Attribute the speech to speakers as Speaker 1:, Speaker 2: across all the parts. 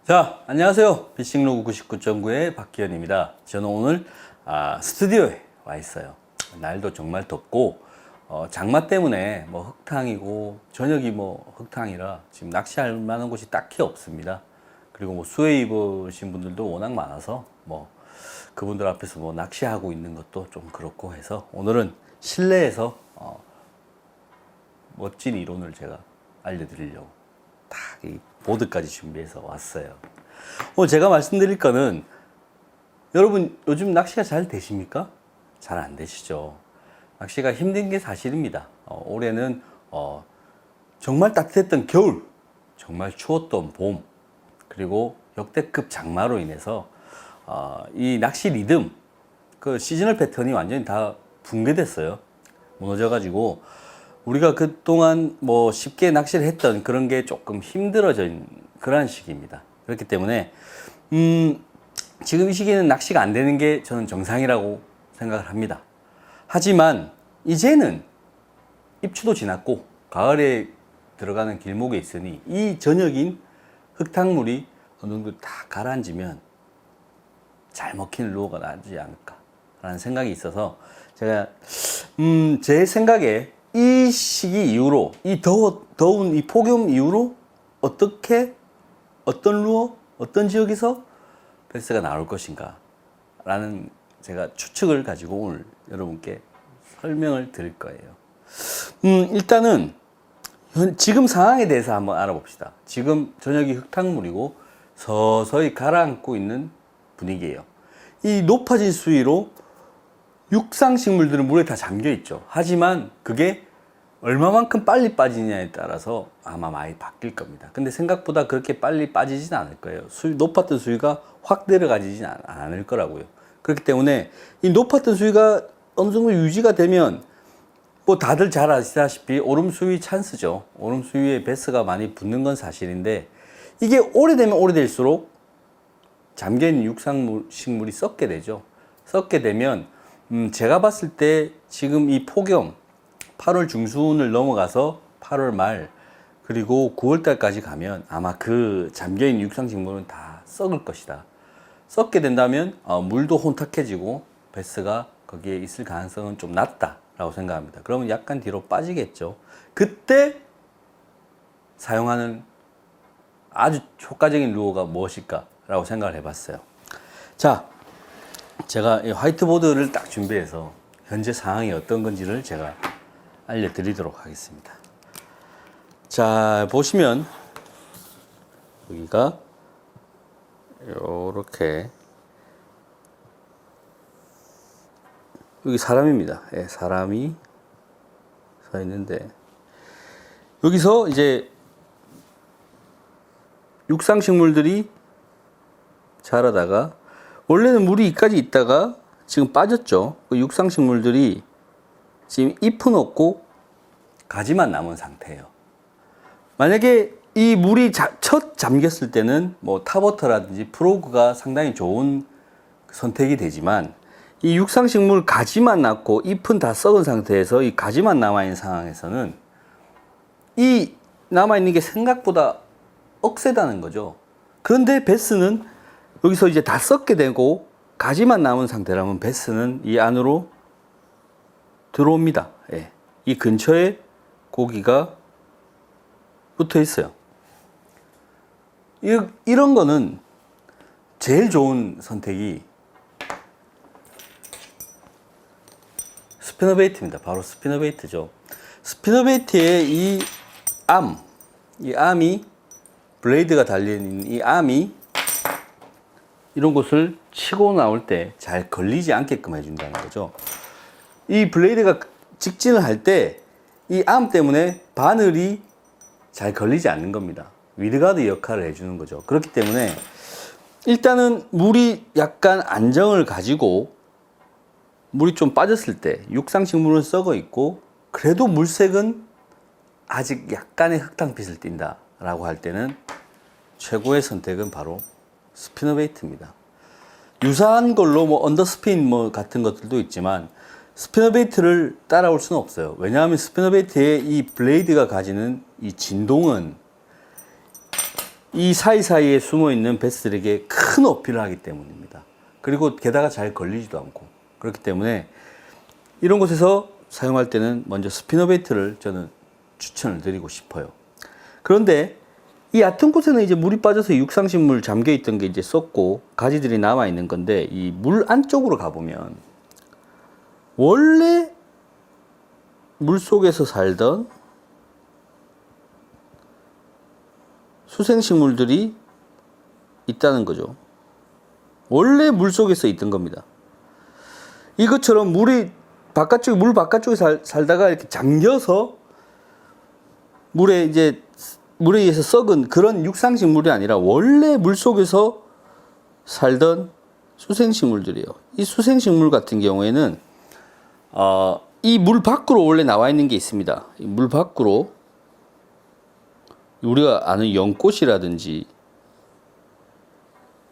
Speaker 1: 자, 안녕하세요. 피싱로그 99.9의 박기현입니다. 저는 오늘 스튜디오에 와 있어요. 날도 정말 덥고 장마 때문에 뭐 흙탕이고 저녁이 뭐 흙탕이라 지금 낚시할 만한 곳이 딱히 없습니다. 그리고 뭐 수해 입으신 분들도 워낙 많아서 뭐 그분들 앞에서 뭐 낚시하고 있는 것도 좀 그렇고 해서 오늘은 실내에서 멋진 이론을 제가 알려드리려고 딱 이 보드까지 준비해서 왔어요. 오늘 제가 말씀드릴 거는 여러분 요즘 낚시가 잘 되십니까? 잘 안 되시죠. 낚시가 힘든 게 사실입니다. 올해는 정말 따뜻했던 겨울, 정말 추웠던 봄, 그리고 역대급 장마로 인해서 이 낚시 리듬, 그 시즈널 패턴이 완전히 다 붕괴됐어요. 무너져가지고 우리가 그동안 뭐 쉽게 낚시를 했던 그런 게 조금 힘들어진 그런 시기입니다. 그렇기 때문에 지금 이 시기에는 낚시가 안 되는 게 저는 정상이라고 생각을 합니다. 하지만 이제는 입추도 지났고 가을에 들어가는 길목에 있으니 이 저녁인 흙탕물이 어느 정도 다 가라앉으면 잘 먹히는 루어가 나지 않을까라는 생각이 있어서 제가 제 생각에 이 시기 이후로 이 더운 이 폭염 이후로 어떤 루어, 어떤 지역에서 베스가 나올 것인가 라는 제가 추측을 가지고 오늘 여러분께 설명을 드릴 거예요. 일단은 지금 상황에 대해서 한번 알아봅시다. 지금 저녁이 흙탕물이고 서서히 가라앉고 있는 분위기예요. 이 높아진 수위로 육상식물들은 물에 다 잠겨 있죠. 하지만 그게 얼마만큼 빨리 빠지냐에 따라서 아마 많이 바뀔 겁니다. 근데 생각보다 그렇게 빨리 빠지진 않을 거예요. 높았던 수위가 확 내려가지진 않을 거라고요. 그렇기 때문에 이 높았던 수위가 어느 정도 유지가 되면 뭐 다들 잘 아시다시피 오름 수위 찬스죠. 오름 수위에 베스가 많이 붙는 건 사실인데 이게 오래되면 오래될수록 잠겨있는 육상식물이 썩게 되죠. 썩게 되면 제가 봤을 때 지금 이 폭염 8월 중순을 넘어가서 8월 말 그리고 9월 달까지 가면 아마 그 잠겨있는 육상식물은 다 썩을 것이다. 썩게 된다면 물도 혼탁해지고 베스가 거기에 있을 가능성은 좀 낮다라고 생각합니다. 그러면 약간 뒤로 빠지겠죠. 그때 사용하는 아주 효과적인 루어가 무엇일까라고 생각을 해봤어요. 자, 제가 이 화이트보드를 딱 준비해서 현재 상황이 어떤 건지를 제가 알려드리도록 하겠습니다. 자, 보시면 여기가 요렇게 여기 사람입니다. 예, 사람이 서 있는데 여기서 이제 육상식물들이 자라다가 원래는 물이 이까지 있다가 지금 빠졌죠. 그 육상식물들이 지금 잎은 없고 가지만 남은 상태예요. 만약에 이 물이 첫 잠겼을 때는 뭐 탑워터라든지 프로그가 상당히 좋은 선택이 되지만 이 육상식물 가지만 남고 잎은 다 썩은 상태에서 이 가지만 남아있는 상황에서는 이 남아있는 게 생각보다 억세다는 거죠. 그런데 베스는 여기서 이제 다 썩게 되고 가지만 남은 상태라면 베스는 이 안으로 들어옵니다. 예. 이 근처에 고기가 붙어 있어요. 이런 거는 제일 좋은 선택이 스피너베이트입니다. 바로 스피너베이트죠. 스피너베이트의 이 암이 블레이드가 달려있는 이 암이 이런 곳을 치고 나올 때 잘 걸리지 않게끔 해준다는 거죠. 이 블레이드가 직진을 할 때 이 암 때문에 바늘이 잘 걸리지 않는 겁니다. 위드가드 역할을 해주는 거죠. 그렇기 때문에 일단은 물이 약간 안정을 가지고 물이 좀 빠졌을 때 육상식물은 썩어 있고 그래도 물색은 아직 약간의 흙탕빛을 띈다 라고 할 때는 최고의 선택은 바로 스피너베이트입니다. 유사한 걸로 뭐 언더스핀 뭐 같은 것들도 있지만 스피너베이트를 따라올 수는 없어요. 왜냐하면 스피너베이트의 이 블레이드가 가지는 이 진동은 이 사이사이에 숨어 있는 베스들에게 큰 어필을 하기 때문입니다. 그리고 게다가 잘 걸리지도 않고 그렇기 때문에 이런 곳에서 사용할 때는 먼저 스피너베이트를 저는 추천을 드리고 싶어요. 그런데 이 얕은 곳에는 이제 물이 빠져서 육상식물 잠겨 있던 게 이제 썩고 가지들이 남아 있는 건데 이 물 안쪽으로 가보면 원래 물 속에서 살던 수생식물들이 있다는 거죠. 원래 물 속에서 있던 겁니다. 이것처럼 물 바깥쪽에 살다가 이렇게 잠겨서 물에 의해서 썩은 그런 육상식물이 아니라 원래 물 속에서 살던 수생식물들이에요. 이 수생식물 같은 경우에는 이 물 밖으로 원래 나와 있는 게 있습니다. 물 밖으로 우리가 아는 연꽃이라든지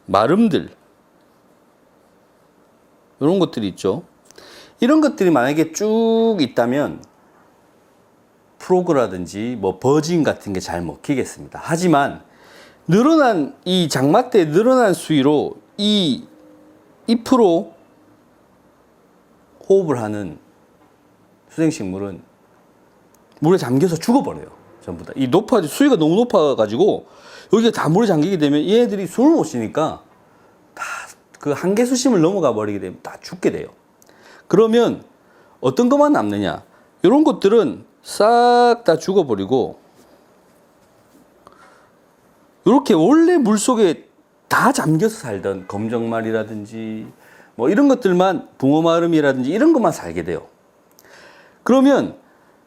Speaker 1: 마름들 이런 것들이 있죠. 이런 것들이 만약에 쭉 있다면 프로그라든지 뭐 버진 같은 게 잘 먹히겠습니다. 하지만 늘어난 이 장마 때 늘어난 수위로 이 잎으로 호흡을 하는 수생식물은 물에 잠겨서 죽어버려요. 전부 다. 수위가 너무 높아가지고 여기가 다 물에 잠기게 되면 얘네들이 숨을 못 쉬니까 다 그 한계 수심을 넘어가 버리게 되면 다 죽게 돼요. 그러면 어떤 것만 남느냐? 이런 것들은 싹 다 죽어버리고 이렇게 원래 물속에 다 잠겨서 살던 검정말이라든지 뭐 이런 것들만 붕어마름이라든지 이런 것만 살게 돼요. 그러면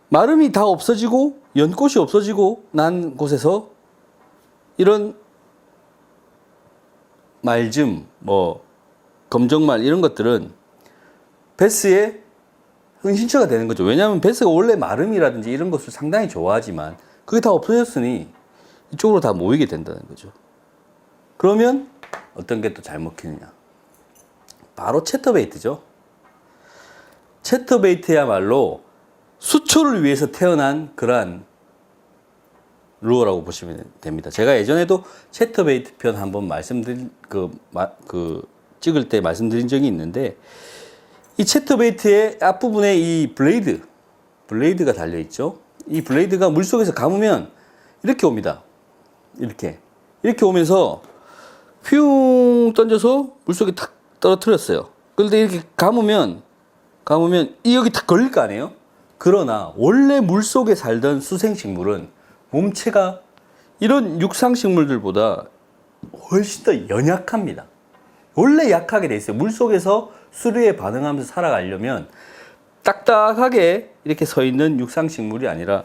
Speaker 1: 마름이 다 없어지고 연꽃이 없어지고 난 곳에서 이런 말즘, 뭐 검정말 이런 것들은 베스의 은신처가 되는 거죠. 왜냐하면 베스가 원래 마름이라든지 이런 것을 상당히 좋아하지만 그게 다 없어졌으니 이쪽으로 다 모이게 된다는 거죠. 그러면 어떤 게 또 잘 먹히느냐? 바로 채터베이트죠. 채터베이트야말로 수초를 위해서 태어난 그러한 루어라고 보시면 됩니다. 제가 예전에도 채터베이트 편 한번 찍을 때 말씀드린 적이 있는데 이 채터베이트의 앞부분에 이 블레이드가 달려있죠. 이 블레이드가 물속에서 감으면 이렇게 옵니다. 이렇게 오면서 휘웅 던져서 물속에 탁 떨어뜨렸어요. 그런데 이렇게 감으면 여기 탁 걸릴 거 아니에요? 그러나 원래 물속에 살던 수생식물은 몸체가 이런 육상식물들보다 훨씬 더 연약합니다. 원래 약하게 돼 있어요. 물속에서 수류에 반응하면서 살아가려면 딱딱하게 이렇게 서 있는 육상식물이 아니라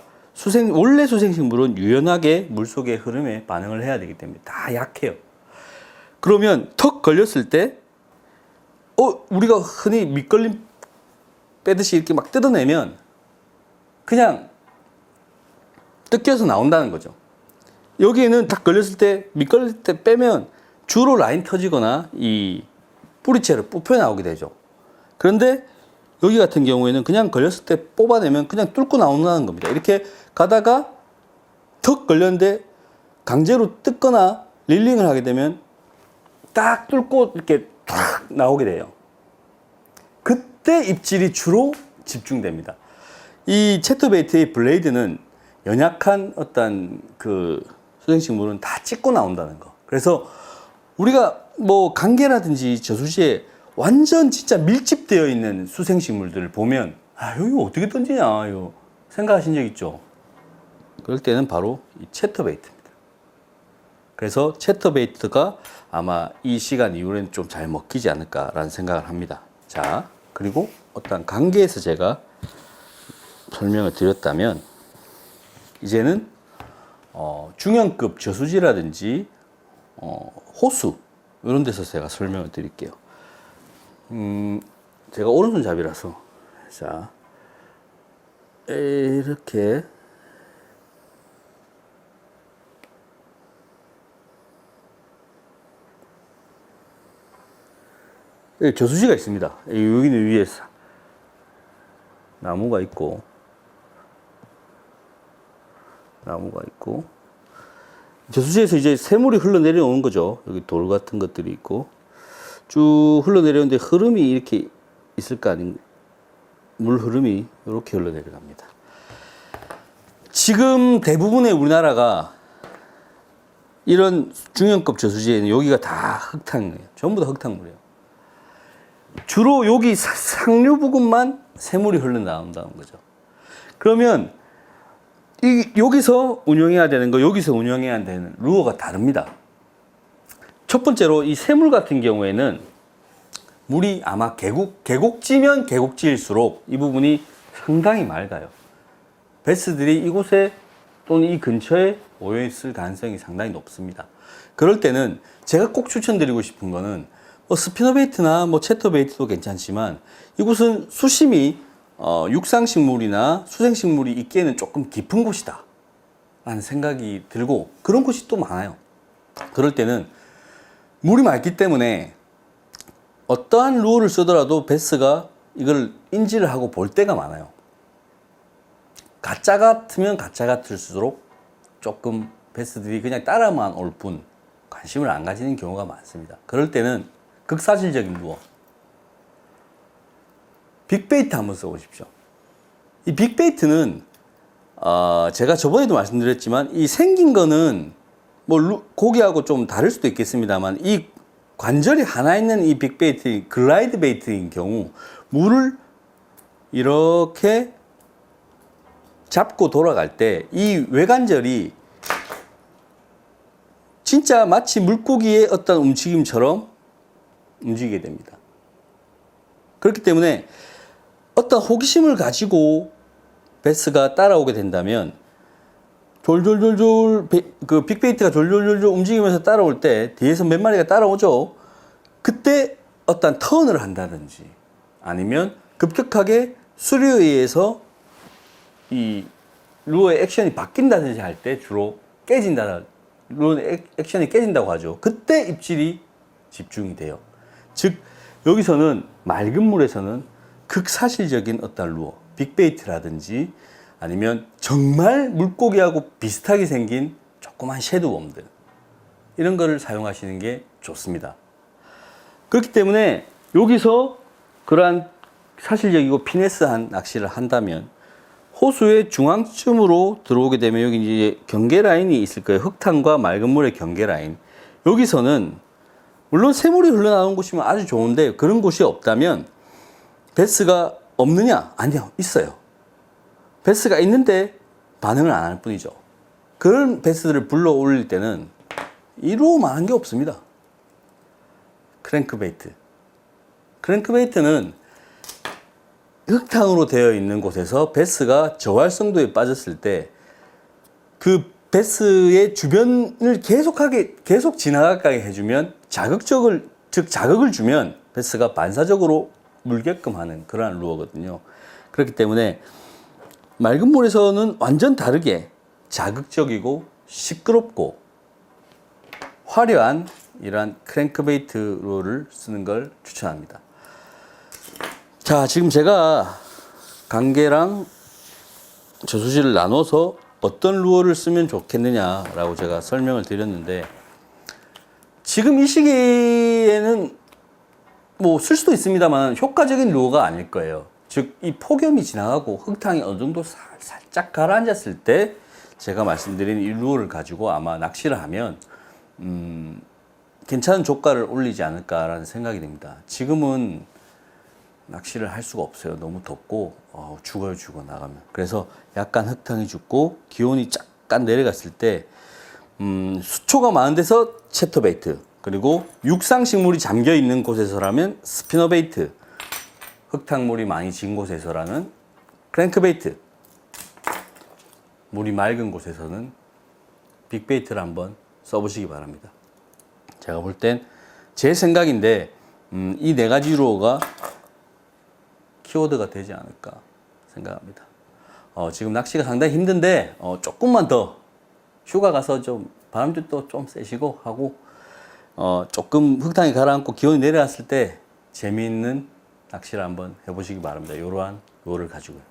Speaker 1: 원래 수생식물은 유연하게 물속의 흐름에 반응을 해야 되기 때문에 다 약해요. 그러면 턱 걸렸을 때 우리가 흔히 밑걸림 빼듯이 이렇게 막 뜯어내면 그냥 뜯겨서 나온다는 거죠. 여기에는 딱 걸렸을 때 밑걸릴 때 빼면 주로 라인 터지거나 이 뿌리채로 뽑혀 나오게 되죠. 그런데 여기 같은 경우에는 그냥 걸렸을 때 뽑아내면 그냥 뚫고 나온다는 겁니다. 이렇게 가다가 턱 걸렸는데 강제로 뜯거나 릴링을 하게 되면 딱 뚫고 이렇게 탁 나오게 돼요. 그때 입질이 주로 집중됩니다. 이 채터베이트의 블레이드는 연약한 어떤 그 수생식물은 다 찢고 나온다는 거. 그래서 우리가 뭐 강계라든지 저수지에 완전 진짜 밀집되어 있는 수생식물들을 보면 여기 어떻게 던지냐 이거 생각하신 적 있죠? 그럴 때는 바로 이 채터베이트입니다. 그래서 채터베이트가 아마 이 시간 이후에는 좀 잘 먹히지 않을까라는 생각을 합니다. 자, 그리고 어떤 관계에서 제가 설명을 드렸다면 이제는 중형급 저수지라든지 호수 이런 데서 제가 설명을 드릴게요. 제가 오른손잡이라서 자 이렇게 저수지가 있습니다. 여기는 위에 나무가 있고 저수지에서 이제 새물이 흘러내려오는 거죠. 여기 돌 같은 것들이 있고 쭉 흘러내려오는데 흐름이 이렇게 있을 거 아닌가. 물 흐름이 이렇게 흘러내려갑니다. 지금 대부분의 우리나라가 이런 중형급 저수지에는 여기가 다 흙탕이에요. 전부 다 흙탕물이에요. 주로 여기 상류 부근만 새물이 흘러나온다는 거죠. 그러면 여기서 운영해야 되는 거, 여기서 운영해야 되는 루어가 다릅니다. 첫 번째로 이 새물 같은 경우에는 물이 아마 계곡지면 계곡지일수록 이 부분이 상당히 맑아요. 베스들이 이곳에 또는 이 근처에 모여 있을 가능성이 상당히 높습니다. 그럴 때는 제가 꼭 추천드리고 싶은 거는 뭐 스피너베이트나 뭐 채터베이트도 괜찮지만 이곳은 수심이 육상식물이나 수생식물이 있기에는 조금 깊은 곳이다 라는 생각이 들고 그런 곳이 또 많아요. 그럴 때는 물이 맑기 때문에 어떠한 루어를 쓰더라도 베스가 이걸 인지를 하고 볼 때가 많아요. 가짜 같으면 가짜 같을수록 조금 베스들이 그냥 따라만 올 뿐 관심을 안 가지는 경우가 많습니다. 그럴 때는 극사실적인 루어 빅베이트 한번 써보십시오. 이 빅베이트는 제가 저번에도 말씀드렸지만 이 생긴 거는 뭐 고기하고 좀 다를 수도 있겠습니다만 이 관절이 하나 있는 이 빅베이트, 글라이드 베이트인 경우 물을 이렇게 잡고 돌아갈 때 이 외관절이 진짜 마치 물고기의 어떤 움직임처럼 움직이게 됩니다. 그렇기 때문에 어떤 호기심을 가지고 베스가 따라오게 된다면 졸졸졸졸 그 빅베이트가 졸졸졸졸 움직이면서 따라올 때 뒤에서 몇 마리가 따라오죠. 그때 어떤 턴을 한다든지 아니면 급격하게 수류에 의해서 이 루어의 액션이 바뀐다든지 할 때 주로 루어의 액션이 깨진다고 하죠. 그때 입질이 집중이 돼요. 즉 여기서는 맑은 물에서는 극사실적인 어떤 루어, 빅베이트라든지 아니면 정말 물고기하고 비슷하게 생긴 조그만 섀도우웜들 이런 거를 사용하시는 게 좋습니다. 그렇기 때문에 여기서 그러한 사실적이고 피네스한 낚시를 한다면 호수의 중앙쯤으로 들어오게 되면 여기 이제 경계 라인이 있을 거예요. 흙탕과 맑은 물의 경계 라인. 여기서는 물론 새물이 흘러나오는 곳이면 아주 좋은데 그런 곳이 없다면 베스가 없느냐? 아니요, 있어요. 베스가 있는데 반응을 안 할 뿐이죠. 그런 베스들을 불러 올릴 때는 이루어만한 게 없습니다. 크랭크베이트. 크랭크베이트는 흙탕으로 되어 있는 곳에서 베스가 저활성도에 빠졌을 때 그 베스의 주변을 계속 지나가게 해주면 자극을 주면 베스가 반사적으로 물게끔 하는 그러한 루어거든요. 그렇기 때문에 맑은 물에서는 완전 다르게 자극적이고 시끄럽고 화려한 이러한 크랭크베이트 루어를 쓰는 걸 추천합니다. 자, 지금 제가 관계랑 저수지를 나눠서 어떤 루어를 쓰면 좋겠느냐라고 제가 설명을 드렸는데 지금 이 시기에는 뭐 쓸 수도 있습니다만 효과적인 루어가 아닐 거예요. 즉 이 폭염이 지나가고 흙탕이 어느 정도 살짝 가라앉았을 때 제가 말씀드린 이 루어를 가지고 아마 낚시를 하면 괜찮은 조가를 올리지 않을까라는 생각이 듭니다. 지금은 낚시를 할 수가 없어요. 너무 덥고 죽어요 나가면. 그래서 약간 흙탕이 죽고 기온이 잠깐 내려갔을 때 수초가 많은 데서 채터베이트, 그리고 육상식물이 잠겨 있는 곳에서라면 스피너베이트, 흙탕물이 많이 진 곳에서라는 크랭크베이트, 물이 맑은 곳에서는 빅베이트를 한번 써보시기 바랍니다. 제가 볼 땐 제 생각인데 이 네 가지 루어가 키워드가 되지 않을까 생각합니다. 지금 낚시가 상당히 힘든데 조금만 더 휴가 가서 좀 바람도 좀 쐬시고 하고 조금 흙탕이 가라앉고 기온이 내려왔을 때 재미있는 낚시를 한번 해보시기 바랍니다. 이러한 루어를 가지고요.